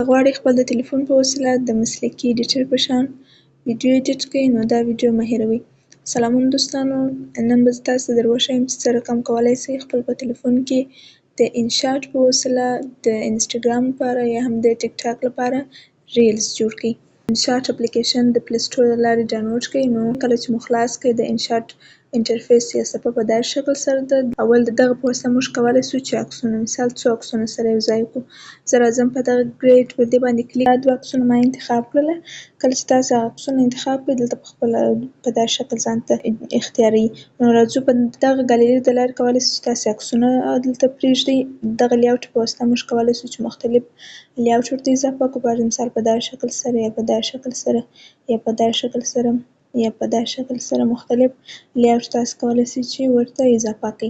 غواړئ خپل د تلیفون په وسیله د مسلکي ایډیټر په شان ویډیو ایډیټ کړئ نو دا ویډیو مه هېروئ. سلامونه دوستانو، نن به زه تاسو ته در وښیم چې څه رقم کولی شئ خپل په تلیفون کې د انشاټ په وسیله د انسټاګرام لپاره یا هم د ټیک ټاک لپاره ریلز جوړ کړئ. انشاټ اپلیکیشن د پلی سټور له لارې ډاونلوډ کړئ. نو کله چې مو خلاص کړئ د انشاټ انټرفیس یا صفحه په داسې شکل سره ده. اول د دغه په واسطه موږ کولی شو چې عکسونه مثال څو عکسونه سره یو ځای کړو. زه راځم په دغه ګریډ په دې باندې کلیک دا دوه عکسونه ما انتخاب کړله. کله چې تاسو هغه عکسونه انتخاب کړئ دلته په خپله په داسې شکل ځان ته اختیاروي. نو راځو په دغه ګالري د لارې کولی شئ چې تاسې عکسونه دلته پرېږدئ. دغه لیاوټ په واسطه موږ کولی شو چې مختلف لیاوټ ورته اضافه کړو. پر مثال په داسې شکل سره یا په داسې شکل سره یا په داسې شکل سره یا په داسې شکل سره مختلف لیاوټ تاسو کولی شئ چې ورته اضافه کړئ.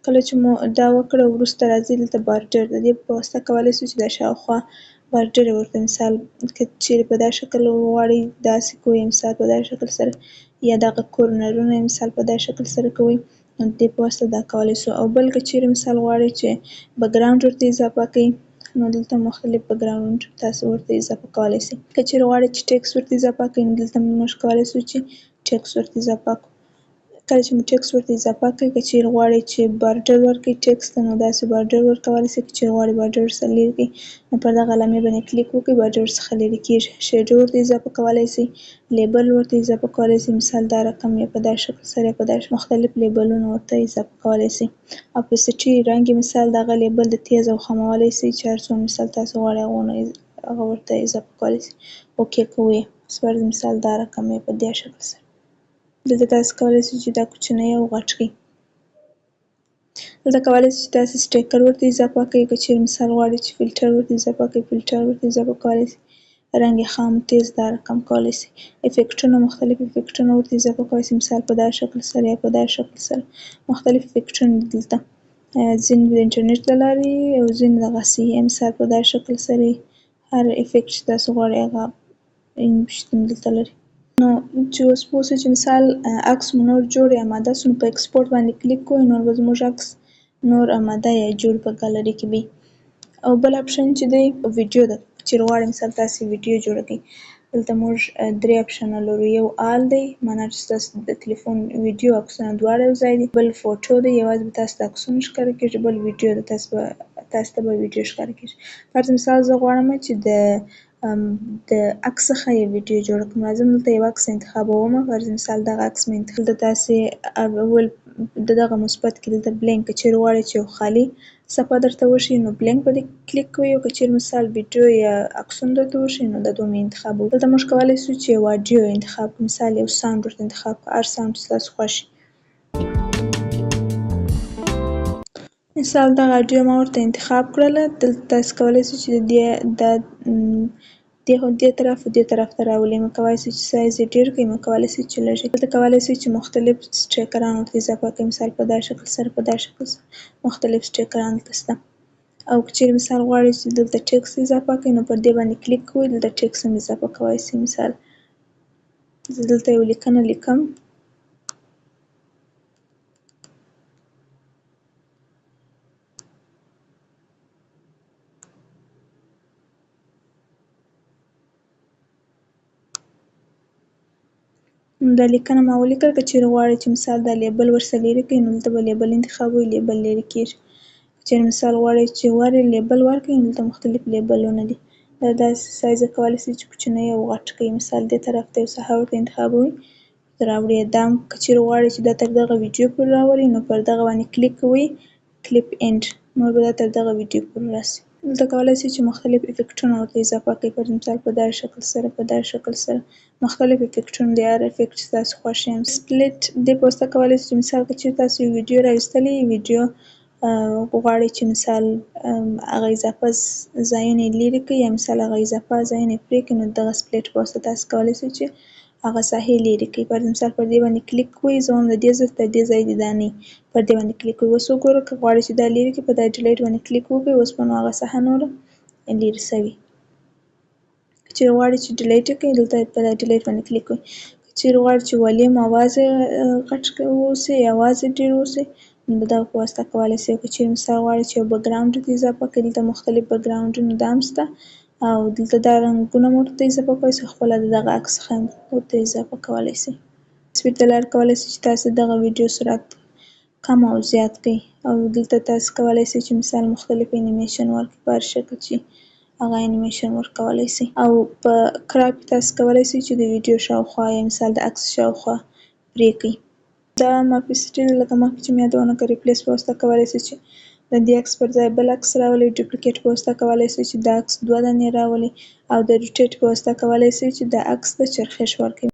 کله چې مو دا وکړه وروسته راځئ دلته بارډر د دې په واسطه کولی شو چې دا شاوخوا بارډر ورته مثال که چیرې په داسې شکل غواړئ داسې کوئ مثال په داسې شکل سره یا دغه کورنرونه مثال په داسې شکل سره کوئ نو د دې په واسطه دا کولی شو. او بل که چیرې مثال غواړئ چې بکګراونډ ورته اضافه کړئ نو دلته مختلف بکګراونډ تاسو ورته اضافه کولی شئ. که چیرې غواړئ چې ټکس ورته اضافه کړئ نو دلته موږ کولی شو چې ټکس ورته اضافه کړو. کله چې مو ټکس ورته اضافه کړئ که چیرې غواړئ چې بارډر ورکړئ ټکس ته نو داسې بارډر ورکولی شئ. که چیرې غواړئ بارډر ورڅخه لرې کړئ نو پر دغه علامې باندې کلیک وکړئ بارډر ورڅخه لرې کېږي. شیډو ورته اضافه کولی شئ، لیبل ورته اضافه کولی شئ مثال دا رقم یا په داسې شکل سره یا په داسې مختلف لیبلونه ورته اضافه کولی شئ. اپوسټي رنګ یې مثال دغه لیبل د تیز او خمولی شئ چې هر څومره مثال تاسو غواړئ هغه ورته اضافه کولی شئ. اوکې کوئ یې فرض مثال دا رقم یا په دې شکل سره. دلته تاسو کولی شئ چې دا کوچنی او غټ کړئ. دلته کولی شئ چې تاسو سټیکر ورته اضافه کړئ. که چیرې مثال غواړئ چې فلټر ورته اضافه کړئ فلټر ورته اضافه کولی شئ. رنګ یې خام تیز دا رقم کولی شئ. افیکټونه مختلف افیکټونه ورته اضافه کولی شئ مثال په داسې شکل سره یا په داسې شکل سره مختلف افیکټونه دلته ځینې د انټرنیټ له لارې او ځینې دغسې مثال په داسې شکل سره هر افیکټ چې تاسو غواړئ هغه شتون دلته لري. نو چې اوس پوه شئ چې مثال عکس مو نور جوړ یا اماده سو نو په ایکسپورټ باندې کلیک کوئ نور به زموږ عکس نور اماده یا جوړ په ګالري کې وي. او بل اپشن چې دی ویډیو ده. چیرې غواړئ مثال تاسې ویډیو جوړه کړئ دلته موږ درې اپشنه لرو. یو آل دی معنا چې ستاسو د تلیفون ویډیو عکسونه دواړه یو ځای دي. بل فوټو دی یوازې به تاسو ته عکسونه ښکاره کېږي. بل ویډیو ده تاسو ته به ویډیو ښکاره کېږي. فرض مثال زه غواړم چې د عکس څخه یو ویډیو جوړه کړم. راځم دلته یو عکس انتخابومه. فرض مثال دغه عکس مې دلته تاسې اول د دغه مثبت کې دلته بلینک که چیرې غواړئ چې یو خالي صفحه درته وښیي نو بلینک باندې کلیک کوئ. او که چیرې مثال ویډیو یا عکسونه درته وښیي نو دا دوه مې انتخابوو. دلته موږ کولی شو چې یو اډیو انتخاب کړو مثال یو ساوند ورته انتخاب کړو هر ساوند چې ستاسو خوښ وي. مثال دغه اډیو ما ورته انتخاب کړله. دلته تاسې کولی شئ چې دې طرف دې طرف ته راولئ. مه کولی شئ چې سایز یې ډېر کړئ، مه کولی شئ چې لږ یې. دلته کولی شئ چې مختلف سټیکران ورته اضافه کړئ مثال په داسې شکل سره په داسې شکل سره مختلف سټیکران دلته شته. او که چیرې مثال غواړئ چې دلته ټکس اضافه کړئ نو پر دې باندې کلیک کوئ. دلته ټکس هم اضافه کولی شئ. مثال زه دلته یو لیکنه لیکم. دا لیکنه ما ولیکل. که چیرې غواړئ چې مثال دا لیبل ورڅخه لرې کړئ نو دلته به لیبل انتخابوئ لیبل لرې کېږي. که چیرې مثال غواړئ چې لیبل ورکړئ نو دلته مختلف لیبلونه دي. دا داسې سایزه کولی شئ چې کوچنی او غټ کړئ. مثال دې طرف ته یو ساحه ورته انتخابوئ راوړئ یې. دا که چیرې غواړئ چې دا تر دغه ویډیو پورې راولئ نو پر دغه باندې کلیک کوئ کلیپ اینډ نور به دا تر دغه ویډیو پورې راسي. دلته کولی شئ چې مختلف افیکټونه ورته اضافه کړئ. پر مثال په داسې شکل سره په داسې شکل سره مختلف افیکټونه دي. هر افیکټ چې تاسو خوښ یې. سپلیټ دې په واسطه کولی شئ چې مثال که چیرې تاسو یو ویډیو راویستلی ویډیو غواړئ چې مثال هغه اضافه ځایونه یې لرې کړئ یا مثال هغه اضافه ځایونه یې پرېږدئ نو دغه سپلیټ په واسطه تاسو کولی شئ چې هغه ساحې لرې کړئ. پر مثال پر دې باندې کلیک کوئ. زه وایم د دې ځای تر دې ځای دې دا نه وي. پر دې باندې کلیک کوئ. اوس وګورئ که غواړئ چې دا لرې کړئ په دا ډیلیټ باندې کلیک وکړئ. اوس به نو هغه ساحه نوره لرې شوې. که چیرې غواړئ چې ډیلیټ یې کړئ دلته په دا ډیلیټ باندې کلیک کوئ. که چیرې غواړئ چې والیم اواز یې غټ واوسي یا اواز یې ډېر واوسي نو د دغه په واسطه کولی شئ. که چیرې مثال غواړئ چې یو بکګراونډ ورته اضافه کړئ دلته مختلف بکګراونډونه دا هم شته. او دلته دا رنګونه مو ورته اضافه کولی سئ، خپله د دغه عکس څخه ورته اضافه کولی سئ. تصویر ته لاره کولی سئ چې تاسو دغه ویډیو سرعت کم او زیات کړئ، او دلته تاسو کولی سئ چې مثال مختلف انیمیشن ورکړئ، په هر شکل چې هغه انیمیشن ورکولی سئ. او په کراپ کې تاسو کولی سئ چې د ویډیو شاوخوا یا مثال د عکس شاوخوا پرې کړئ. دا ماپسټي لکه مخکې چې مې یادونه کړې ریپلیس په واسطه کولی سئ چې د دې عکس پر ځای بل عکس راولئ. ډوپلیکیټ په واسطه کولی سئ چې د عکس 2 دانې راولئ، او د روټیټ په واسطه کولی سئ چې د عکس ته چرخش ورکړئ.